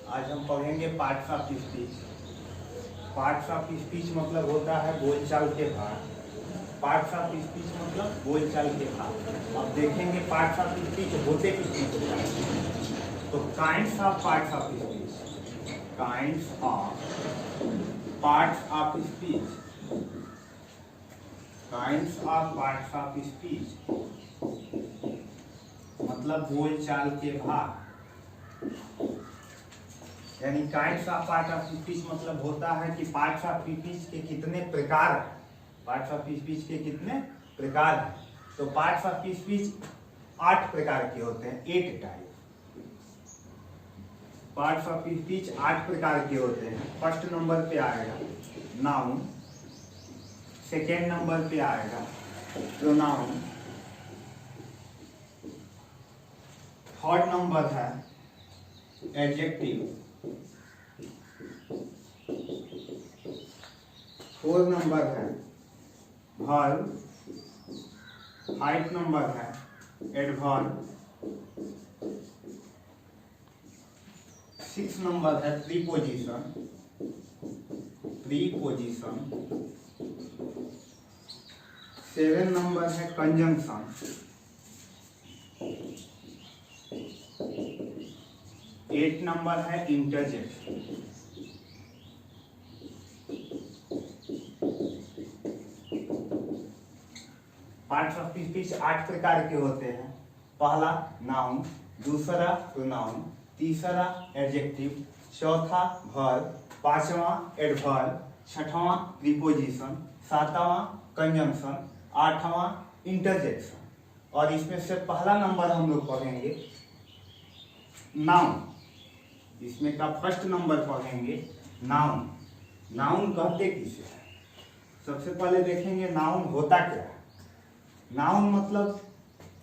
आज हम पढ़ेंगे parts of speech. Parts of speech मतलब होता है बोलचाल के भाग। पार्ट्स ऑफ स्पीच मतलब बोलचाल के भाग। अब देखेंगे पार्ट्स ऑफ स्पीच होते किस चीज से। तो kinds of parts of speech, kinds of parts of speech, kinds of parts of speech मतलब बोलचाल के भाग। यानी kinds of part of speech मतलब होता है कि पार्ट्स ऑफ स्पीच के कितने प्रकार हैं, पार्ट्स ऑफ स्पीच के कितने प्रकार हैं। तो पार्ट्स ऑफ स्पीच 8 प्रकार के होते हैं, 8 टाइप। पार्ट्स ऑफ स्पीच 8 प्रकार के होते हैं। फर्स्ट नंबर पे आएगा नाउन, सेकेंड नंबर पे आएगा प्रोनाउन, थर्ड नंबर है एडजेक्टिव, फोर्थ नंबर है वर्ब, फाइव नंबर है एडवर्ब, सिक्स नंबर है प्रीपोजिशन, प्रीपोजिशन, सेवन नंबर है कंजंक्शन, 8 नंबर है इंटरजेक्शन। पार्ट्स ऑफ स्पीच 8 प्रकार के होते हैं। पहला नाउन, दूसरा प्रोनाउन, तीसरा एडजेक्टिव, चौथा वर्ब, पांचवा एडवर्ब, छठवां प्रीपोजिशन, सातवां कंजंक्शन, आठवां इंटरजेक्शन। और इसमें से पहला नंबर हम लोग पढ़ेंगे नाउन। इसमें का फर्स्ट नंबर पढ़ेंगे नाउन। नाउन कहते किसे हैं? सबसे पहले देखेंगे नाउन होता क्या है। नाउन मतलब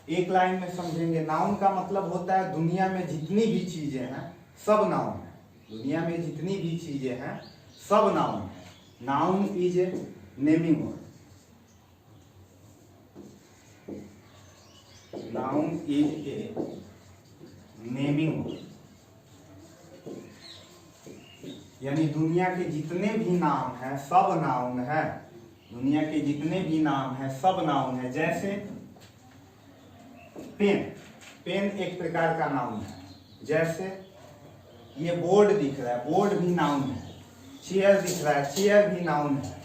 एक लाइन में समझेंगे। नाउन का मतलब होता है दुनिया में जितनी भी चीजें हैं सब नाउन है। दुनिया में जितनी भी चीजें हैं सब नाउन है। Noun is a naming word. Noun is a naming word, यानी दुनिया के जितने भी नाम हैं सब नाउन है। दुनिया के जितने भी नाम हैं सब नाउन है। जैसे पेन, पेन एक प्रकार का नाउन है। जैसे ये बोर्ड दिख रहा है, बोर्ड भी नाउन है। चेयर दिख रहा है, चेयर भी नाउन है।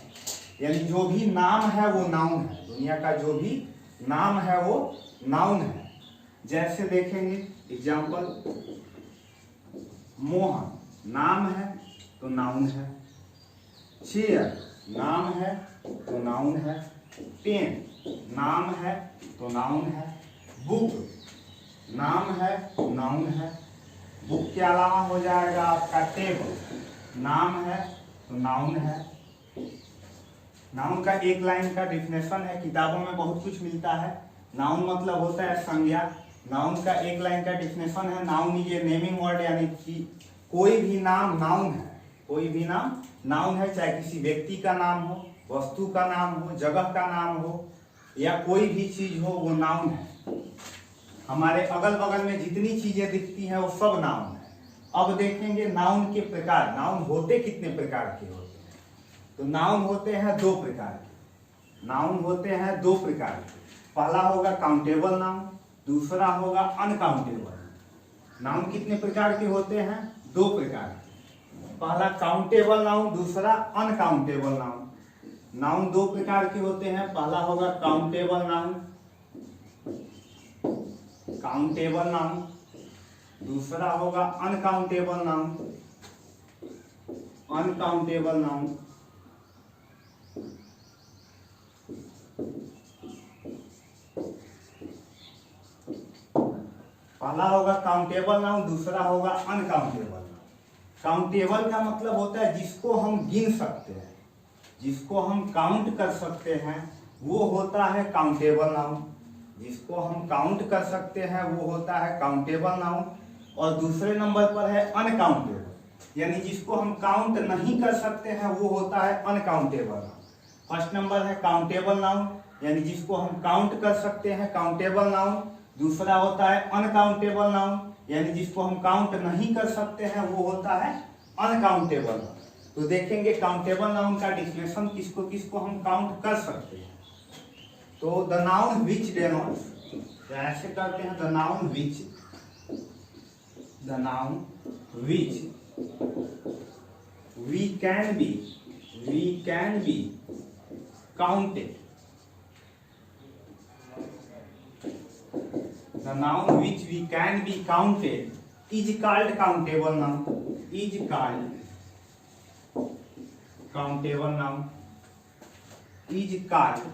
यानी जो भी नाम है वो नाउन है। दुनिया का जो भी नाम है वो नाउन है। जैसे देखेंगे एग्जाम्पल, मोहन नाम है तो नाउन है, चेयर नाम है तो नाउन है, पेन नाम है तो नाउन है, बुक नाम है तो नाउन है। बुक के अलावा हो जाएगा आपका टेबल, नाम है तो नाउन है। नाउन का एक लाइन का डिफिनेशन है, किताबों में बहुत कुछ मिलता है। नाउन मतलब होता है संज्ञा। नाउन का एक लाइन का डिफिनेशन है, नाउन ये नेमिंग वर्ड, यानी कि कोई भी नाम नाउन है। कोई भी नाम नाउन है, चाहे किसी व्यक्ति का नाम हो, वस्तु का नाम हो, जगह का नाम हो, या कोई भी चीज हो वो नाउन है। हमारे अगल बगल में जितनी चीजें दिखती हैं वो सब नाउन है। अब देखेंगे नाउन के प्रकार। नाउन होते कितने प्रकार के होते हैं? तो नाउन होते हैं 2 प्रकार के। नाउन होते हैं 2 प्रकार के। पहला होगा काउंटेबल नाउन, दूसरा होगा अनकाउंटेबल। नाउन कितने प्रकार के होते हैं? 2 प्रकार के। पहला काउंटेबल नाउन, दूसरा अनकाउंटेबल नाउन। नाउन 2 प्रकार के होते हैं। पहला होगा काउंटेबल नाउन, काउंटेबल नाउन, दूसरा होगा अनकाउंटेबल नाउन, अनकाउंटेबल नाउन। पहला होगा काउंटेबल नाउन, दूसरा होगा अनकाउंटेबल नाउन। काउंटेबल का मतलब होता है जिसको हम गिन सकते हैं, जिसको हम काउंट कर सकते हैं वो होता है काउंटेबल नाउन। जिसको हम काउंट कर सकते हैं वो होता है काउंटेबल नाउन। और दूसरे नंबर पर है अनकाउंटेबल, यानी जिसको हम काउंट नहीं कर सकते हैं वो होता है अनकाउंटेबल नाउन। फर्स्ट नंबर है काउंटेबल नाउन, यानी जिसको हम काउंट कर सकते हैं, काउंटेबल नाउन। दूसरा होता है अनकाउंटेबल नाउन, यानी जिसको हम काउंट नहीं कर सकते हैं वो होता है अनकाउंटेबल। तो देखेंगे काउंटेबल नाउन का डिफिनेशन किसको किसको हम काउंट कर सकते हैं। तो द नाउन विच डेनोट्स, तो ऐसे करते हैं the noun which we can be counted, the noun which we can be counted is called countable noun, is called countable noun, is called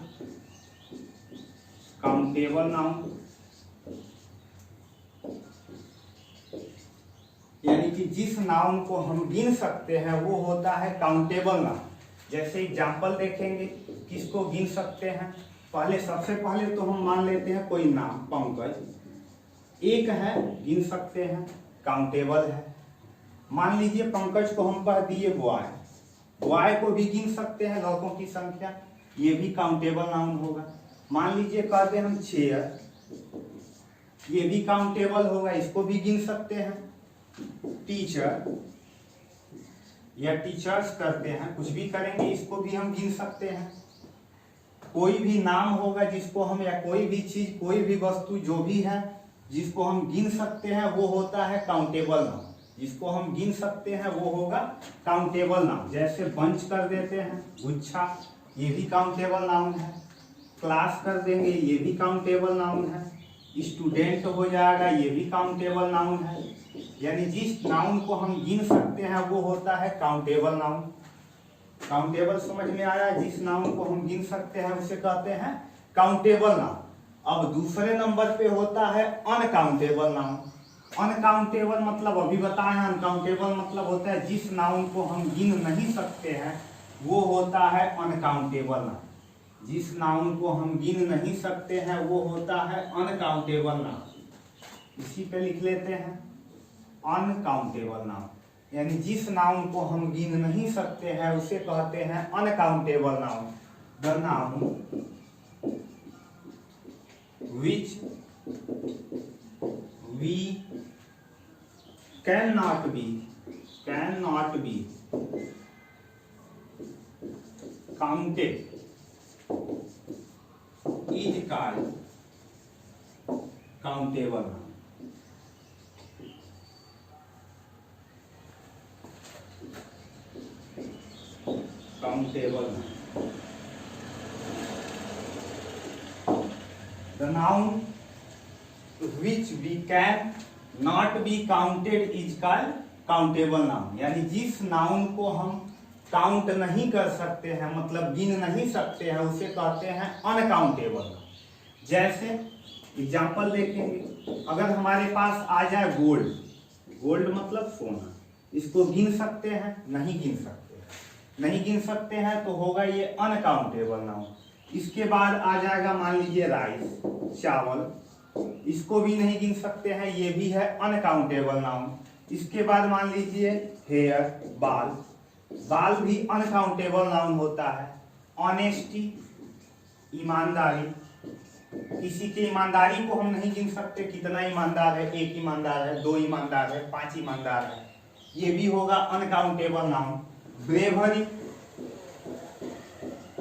countable noun। यानी कि जिस नाउन को हम गिन सकते हैं वो होता है काउंटेबल नाउन। जैसे एग्जांपल देखेंगे किसको गिन सकते हैं। पहले सबसे पहले तो हम मान लेते हैं कोई नाम, पंकज एक है, गिन सकते हैं, काउंटेबल है। मान लीजिए पंकज को हम कह दिए बॉय को भी गिन सकते हैं, लड़कों की संख्या, ये भी काउंटेबल नाउन होगा। मान लीजिए कहते हैं हम चेयर, ये भी काउंटेबल होगा, इसको भी गिन सकते हैं। टीचर या टीचर्स करते हैं, कुछ भी करेंगे, इसको भी हम गिन सकते हैं। कोई भी नाम होगा जिसको हम, या कोई भी चीज, कोई भी वस्तु जो भी है जिसको हम गिन सकते हैं वो होता है काउंटेबल नाउन। जिसको हम गिन सकते हैं वो होगा काउंटेबल नाउन। जैसे बंच कर देते हैं, गुच्छा, ये भी काउंटेबल नाउन है। क्लास कर देंगे, ये भी काउंटेबल नाउन है। स्टूडेंट हो जाएगा, ये भी काउंटेबल नाउन है। यानी जिस नाउन को हम गिन सकते हैं वो होता है काउंटेबल नाउन। काउंटेबल समझ में आया, जिस नाउन को हम गिन सकते हैं उसे कहते हैं काउंटेबल नाउन। अब दूसरे नंबर पे होता है अनकाउंटेबल नाउन। अनकाउंटेबल मतलब अभी बताए, अनकाउंटेबल मतलब होता है जिस नाउन को हम गिन नहीं सकते हैं वो होता है अनकाउंटेबल नाउन। जिस नाउन को हम गिन नहीं सकते हैं वो होता है अनकाउंटेबल नाउन। इसी पे लिख लेते हैं अनकाउंटेबल नाउन, यानी जिस नाउन को हम गिन नहीं सकते हैं उसे कहते हैं uncountable noun. The noun which we cannot be counted is called countable noun। Countable noun। The noun which we can not be counted is called countable noun। यानी जिस नाउन को हम काउंट नहीं कर सकते हैं, मतलब गिन नहीं सकते हैं, उसे कहते हैं अनकाउंटेबल नाउन। जैसे एग्जांपल देखेंगे, अगर हमारे पास आ जाए गोल्ड, गोल्ड मतलब सोना, इसको गिन सकते हैं? नहीं गिन सकते। नहीं गिन सकते हैं तो होगा ये अनकाउंटेबल नाउन। इसके बाद आ जाएगा मान लीजिए राइस, चावल, इसको भी नहीं गिन सकते हैं, ये भी है अनकाउंटेबल नाउन। इसके बाद मान लीजिए हेयर, बाल, बाल भी अनकाउंटेबल नाउन होता है। ऑनेस्टी, ईमानदारी, किसी की ईमानदारी को हम नहीं गिन सकते, कितना ईमानदार है, एक ईमानदार है, दो ईमानदार है, 5 ईमानदार है, ये भी होगा अनकाउंटेबल नाउन। ब्रेवरी,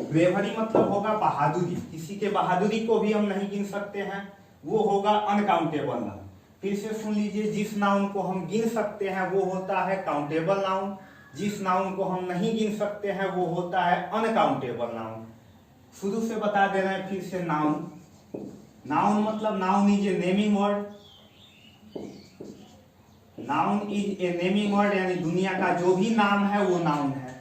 ब्रेवरी मतलब होगा बहादुरी, किसी के बहादुरी को भी हम नहीं गिन सकते हैं, वो होगा अनकाउंटेबल नाउन। फिर से सुन लीजिए, जिस नाउन को हम गिन सकते हैं वो होता है काउंटेबल नाउन, जिस नाउन को हम नहीं गिन सकते हैं वो होता है अनकाउंटेबल नाउन। शुरू से बता दे रहे हैं फिर से, नाउन, नाउन मतलब noun is a naming word. Noun is a naming word, यानी दुनिया का जो भी नाम है वो नाउन है।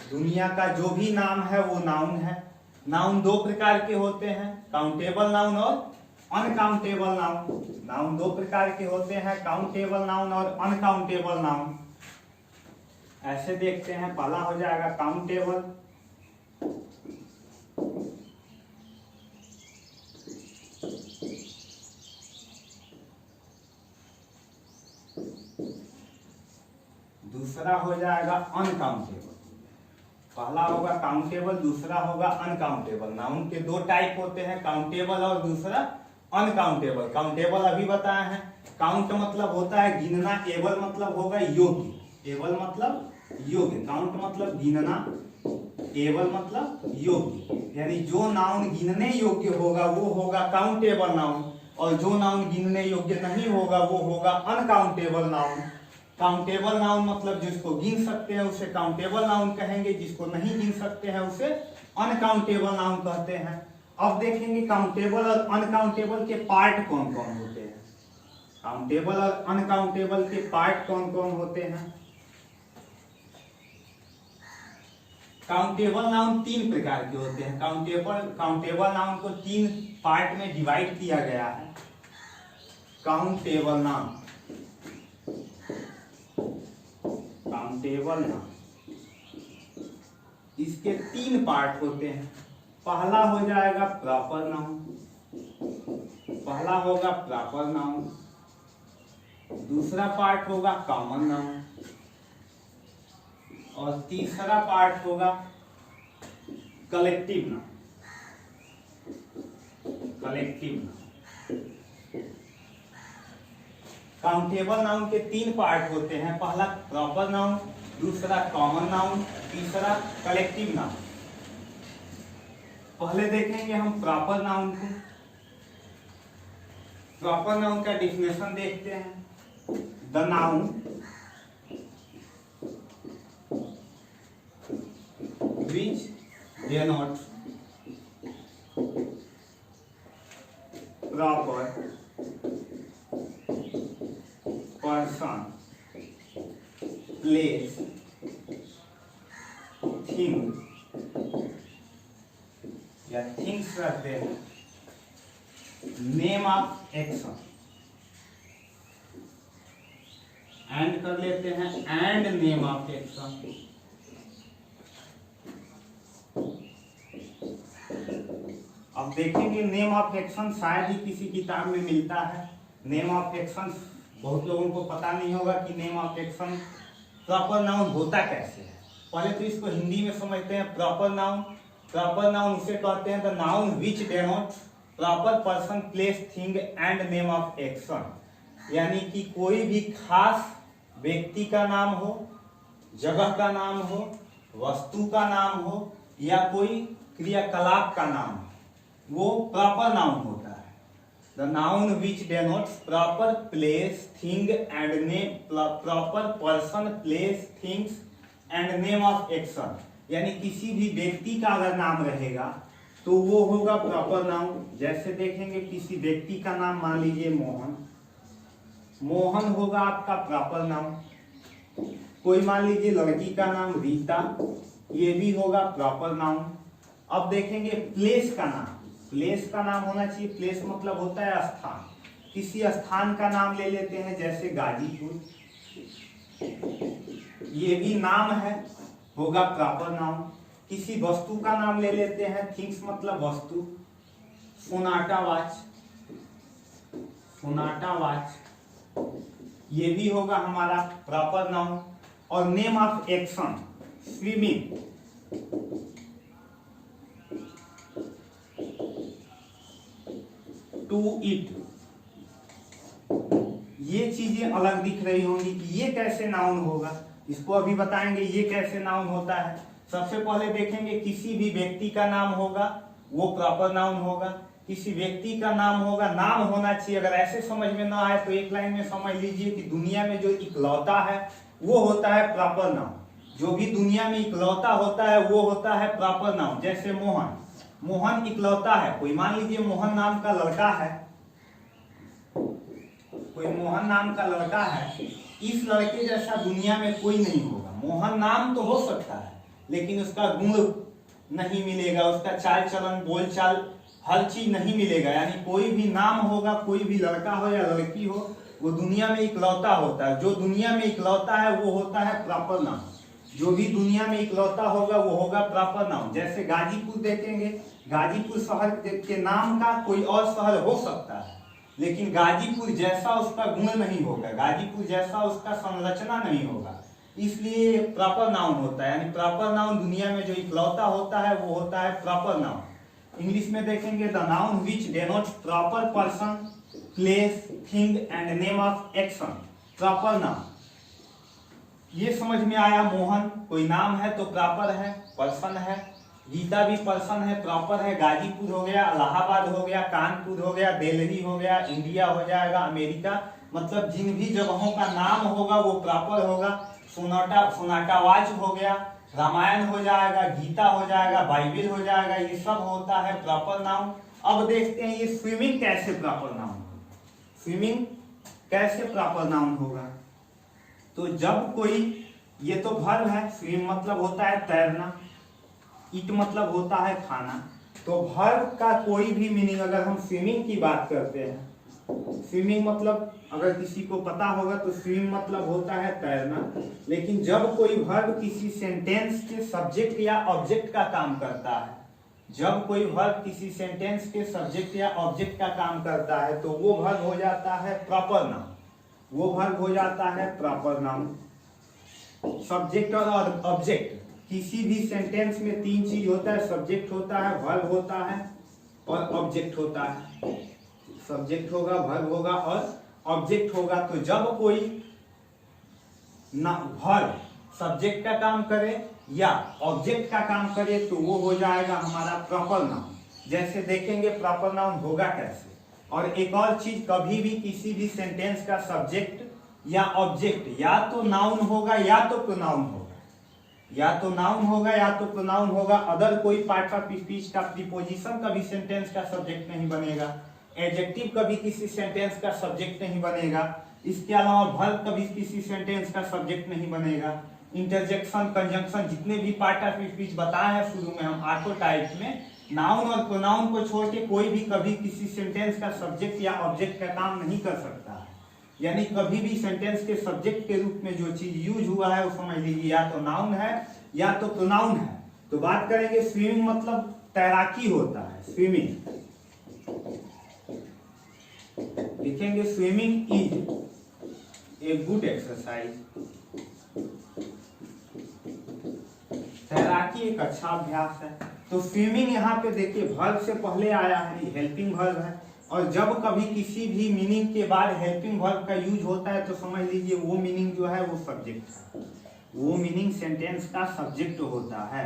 दुनिया का जो भी नाम है वो नाउन है। नाउन 2 प्रकार के होते हैं, काउंटेबल नाउन और अनकाउंटेबल नाउन। नाउन 2 प्रकार के होते हैं, काउंटेबल नाउन और अनकाउंटेबल नाउन। ऐसे देखते हैं, पहला हो जाएगा काउंटेबल, दूसरा हो जाएगा अनकाउंटेबल। पहला होगा काउंटेबल, दूसरा होगा अनकाउंटेबल। नाउन के 2 टाइप होते हैं, काउंटेबल और दूसरा अनकाउंटेबल। काउंटेबल अभी बताया है। काउंट मतलब होता है गिनना, एबल मतलब होगा योग्य। एबल मतलब योग्य, काउंट मतलब गिनना, एबल मतलब योग्य। यानी जो नाउन गिनने योग्य होगा वो होगा काउंटेबल नाउन, और जो नाउन गिनने योग्य नहीं होगा वो होगा अनकाउंटेबल नाउन। काउंटेबल नाउन मतलब जिसको गिन सकते हैं उसे काउंटेबल नाउन कहेंगे, जिसको नहीं गिन सकते हैं उसे अनकाउंटेबल नाउन कहते हैं। अब देखेंगे काउंटेबल और अनकाउंटेबल के पार्ट कौन कौन होते हैं। काउंटेबल और अनकाउंटेबल के पार्ट कौन कौन होते हैं। काउंटेबल नाउन तीन प्रकार के होते हैं। काउंटेबल नाउन को तीन पार्ट में डिवाइड किया गया है। काउंटेबल नाउन, काउंटेबल नाउन इसके तीन पार्ट होते हैं। पहला हो जाएगा प्रॉपर नाउन, पहला होगा प्रॉपर नाउन, दूसरा पार्ट होगा कॉमन नाउन, और तीसरा पार्ट होगा collective noun. Collective noun. Countable noun के तीन पार्ट होते हैं। पहला प्रॉपर नाउन, दूसरा कॉमन नाउन, तीसरा कलेक्टिव नाउन। पहले देखेंगे हम प्रॉपर नाउन को। प्रॉपर नाउन का डेफिनेशन देखते हैं। The noun which denotes proper person, place, thing या थिंग्स रहते हैं, नेम ऑफ एक्शन, एंड कर लेते हैं एंड नेम ऑफ एक्शन। अब देखेंगे नेम ऑफ एक्शन शायद ही किसी किताब में मिलता है। नेम ऑफ एक्शन बहुत लोगों को पता नहीं होगा कि name of action proper noun होता कैसे है। पहले तो इसको हिंदी में समझते हैं। प्रॉपर नाउन, प्रॉपर नाउन उसे कहते हैं the noun which denotes proper person, place, thing and name of action. यानी कि कोई भी खास व्यक्ति का नाम हो, जगह का नाम हो, वस्तु का नाम हो, या कोई क्रियाकलाप का नाम हो, वो प्रॉपर नाउन होता है। The noun which denotes proper place, thing and name, proper person, place, things and name of action. यानी किसी भी व्यक्ति का अगर नाम रहेगा तो वो होगा प्रॉपर नाउन। जैसे देखेंगे किसी व्यक्ति का नाम मान लीजिए मोहन, मोहन होगा आपका प्रॉपर नाउन। कोई मान लीजिए लड़की का नाम रीता, ये भी होगा प्रॉपर नाउन। अब देखेंगे प्लेस का नाम, प्लेस का नाम होना चाहिए। प्लेस मतलब होता है स्थान। किसी स्थान का नाम ले लेते हैं जैसे गाजीपुर, ये भी नाम है, होगा प्रॉपर नाउन। किसी वस्तु का नाम ले लेते हैं, थिंग्स मतलब वस्तु, सोनाटा वॉच, सोनाटा वॉच, ये भी होगा हमारा प्रॉपर नाउन। और name of action swimming, to eat, ये चीजें अलग दिख रही होंगी कि ये कैसे नाउन होगा, इसको अभी बताएंगे ये कैसे नाउन होता है। सबसे पहले देखेंगे किसी भी व्यक्ति का नाम होगा वो प्रॉपर नाउन होगा। किसी व्यक्ति का नाम होगा, नाम होना चाहिए। अगर ऐसे समझ में ना आए तो एक लाइन में समझ लीजिए कि दुनिया में जो इकलौता है वो होता है प्रॉपर नाउन। जो भी दुनिया में इकलौता होता है वो होता है प्रॉपर नाउन। जैसे मोहन, मोहन इकलौता है। कोई मान लीजिए मोहन नाम का लड़का है, कोई मोहन नाम का लड़का है, इस लड़के जैसा दुनिया में कोई नहीं होगा। मोहन नाम तो हो सकता है लेकिन उसका गुण नहीं मिलेगा, उसका चाल चलन, बोल चाल, हर चीज नहीं मिलेगा। यानी कोई भी नाम होगा, कोई भी लड़का हो या लड़की हो, वो दुनिया में इकलौता होता है। जो दुनिया में इकलौता है वो होता है प्रॉपर नाउन। जो भी दुनिया में इकलौता होगा वो होगा प्रॉपर नाउन। जैसे गाजीपुर देखेंगे, गाजीपुर शहर के नाम का कोई और शहर हो सकता है लेकिन गाजीपुर जैसा उसका गुण नहीं होगा, गाजीपुर जैसा उसका संरचना नहीं होगा, इसलिए प्रॉपर नाउन होता है। यानी प्रॉपर नाउन दुनिया में जो इकलौता होता है वो होता है प्रॉपर नाउन। इंग्लिश में देखेंगे the noun which denote proper person, place, thing and name of action. Proper noun, ये समझ में आया। मोहन कोई नाम है तो प्रॉपर है, पर्सन है। गीता भी पर्सन है, प्रॉपर है। गाजीपुर हो गया, इलाहाबाद हो गया, कानपुर हो गया, दिल्ली हो गया, इंडिया हो जाएगा, अमेरिका, मतलब जिन भी जगहों का नाम होगा वो प्रॉपर होगा। सोनाटा वाच हो गया, रामायण हो जाएगा, गीता हो जाएगा, बाइबल हो जाएगा, ये सब होता है प्रॉपर नाउन। अब देखते हैं ये स्विमिंग कैसे प्रॉपर नाउन होगा। स्विमिंग कैसे प्रॉपर नाउन होगा? तो जब कोई, ये तो वर्ब है, स्विम मतलब होता है तैरना, ईट मतलब होता है खाना। तो वर्ब का कोई भी मीनिंग, अगर हम स्विमिंग की बात करते हैं, स्विमिंग मतलब अगर किसी को पता होगा तो स्विम मतलब होता है तैरना। लेकिन जब कोई वर्ब किसी सेंटेंस के सब्जेक्ट या ऑब्जेक्ट का काम करता है, जब कोई वर्ब किसी सेंटेंस के सब्जेक्ट या ऑब्जेक्ट का काम करता है तो वो वर्ब हो जाता है प्रॉपर नाउन। वो वर्ब हो जाता है प्रॉपर नाउन। सब्जेक्ट और ऑब्जेक्ट, किसी भी सेंटेंस में तीन चीज होता है, सब्जेक्ट होता है, वर्ब होता है और ऑब्जेक्ट होता है। सब्जेक्ट होगा, वर्ब होगा और ऑब्जेक्ट होगा। तो जब कोई वर्ब सब्जेक्ट का काम करे या ऑब्जेक्ट का काम करे तो वो हो जाएगा हमारा प्रॉपर नाउन। जैसे देखेंगे प्रॉपर नाउन होगा कैसे। और एक और चीज, कभी भी किसी भी सेंटेंस का सब्जेक्ट या ऑब्जेक्ट या तो नाउन होगा या तो प्रोनाउन होगा, या तो नाउन होगा या तो प्रोनाउन होगा। अदर कोई पार्ट ऑफ स्पीच का प्रीपोजिशन कभी सेंटेंस का सब्जेक्ट नहीं बनेगा। एडजेक्टिव कभी किसी सेंटेंस का सब्जेक्ट नहीं बनेगा। इसके अलावा वर्ब कभी किसी सेंटेंस का सब्जेक्ट नहीं बनेगा। इंटरजेक्शन, कंजंक्शन, जितने भी पार्ट ऑफ स्पीच बताए हैं शुरू में हम ऑटो टाइप में, नाउन और प्रोनाउन को छोड़ के कोई भी कभी किसी सेंटेंस का सब्जेक्ट या ऑब्जेक्ट का काम नहीं कर सकता है। यानी कभी भी सेंटेंस के सब्जेक्ट के रूप में जो चीज यूज हुआ है वो समझ लीजिए या तो नाउन है या तो प्रोनाउन है। तो बात करेंगे स्विमिंग मतलब तैराकी होता है। स्विमिंग लिखेंगे, swimming is a good exercise. तैराकी एक अच्छा अभ्यास है। तो स्विमिंग यहाँ पे देखिए वर्ब से पहले आया है, हेल्पिंग वर्ब है। और जब कभी किसी भी मीनिंग के बाद हेल्पिंग वर्ब का यूज होता है तो समझ लीजिए वो मीनिंग जो है वो सब्जेक्ट है, वो मीनिंग सेंटेंस का सब्जेक्ट होता है।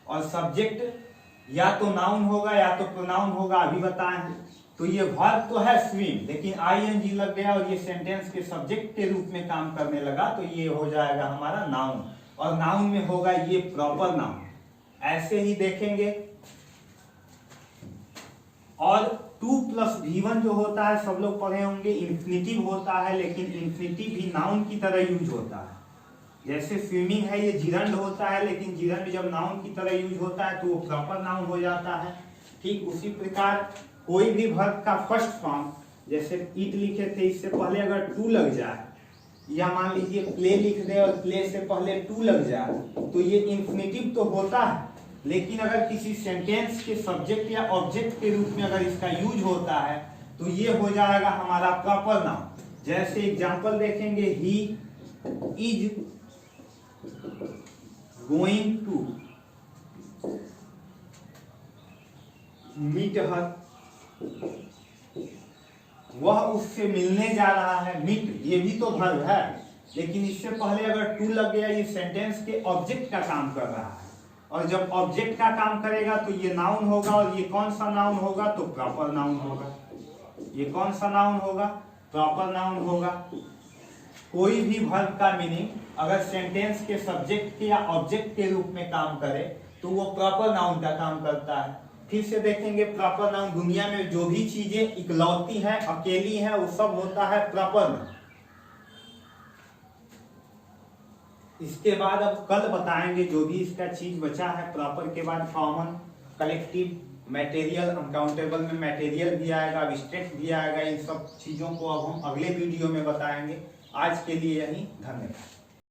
और सब्जेक्ट या तो नाउन होगा या तो प्रोनाउन होगा, अभी बताए हैं। तो ये वर्ब तो है स्विम, लेकिन आईएनजी लग गया और ये सेंटेंस के सब्जेक्ट के रूप में काम करने लगा तो ये हो जाएगा हमारा नाउन। और नाउन में होगा ये प्रॉपर नाउन। ऐसे ही देखेंगे। और 2 + V1 जो होता है सब लोग पढ़े होंगे, इन्फिनिटिव होता है, लेकिन इन्फिनिटिव भी नाउन की तरह यूज होता है। जैसे स्विमिंग है ये जिरंड होता है, लेकिन जिरंड जब नाउन की तरह यूज होता है तो वो प्रॉपर नाउन हो जाता है। ठीक उसी प्रकार कोई भी वर्ब का फर्स्ट फॉर्म, जैसे ईट लिखे थे, इससे पहले अगर टू लग जाए, या मान लीजिए प्ले लिख दे और प्ले से पहले टू लग जाए, तो ये इन्फिनिटिव तो होता है। लेकिन अगर किसी सेंटेंस के सब्जेक्ट या ऑब्जेक्ट के रूप में अगर इसका यूज होता है तो ये हो जाएगा हमारा प्रॉपर नाउन। जैसे एग्जांपल देखेंगे, he is going to meet her, वह उससे मिलने जा रहा है। मीट ये भी तो वर्ब है, लेकिन इससे पहले अगर टू लग गया ये सेंटेंस के ऑब्जेक्ट का काम कर रहा है। और जब ऑब्जेक्ट का काम करेगा तो ये नाउन होगा। और ये कौन सा नाउन होगा? तो प्रॉपर नाउन होगा। ये कौन सा नाउन होगा? प्रॉपर नाउन होगा। कोई भी वर्ब का मीनिंग अगर सेंटेंस के सब्जेक्ट के या ऑब्जेक्ट के रूप में काम करे तो वो प्रॉपर नाउन का काम करता है। फिर से देखेंगे प्रॉपर नाउन, दुनिया में जो भी चीजें इकलौती हैं, अकेली हैं, वो सब होता है प्रॉपर नाउन। इसके बाद अब कल बताएंगे जो भी इसका चीज बचा है। प्रॉपर के बाद कॉमन, कलेक्टिव, मटेरियल, अनकाउंटेबल में मटेरियल भी आएगा, एब्स्ट्रैक्ट भी आएगा। इन सब चीजों को अब हम अगले वीडियो में बताएंगे। आज के लिए यही, धन्यवाद।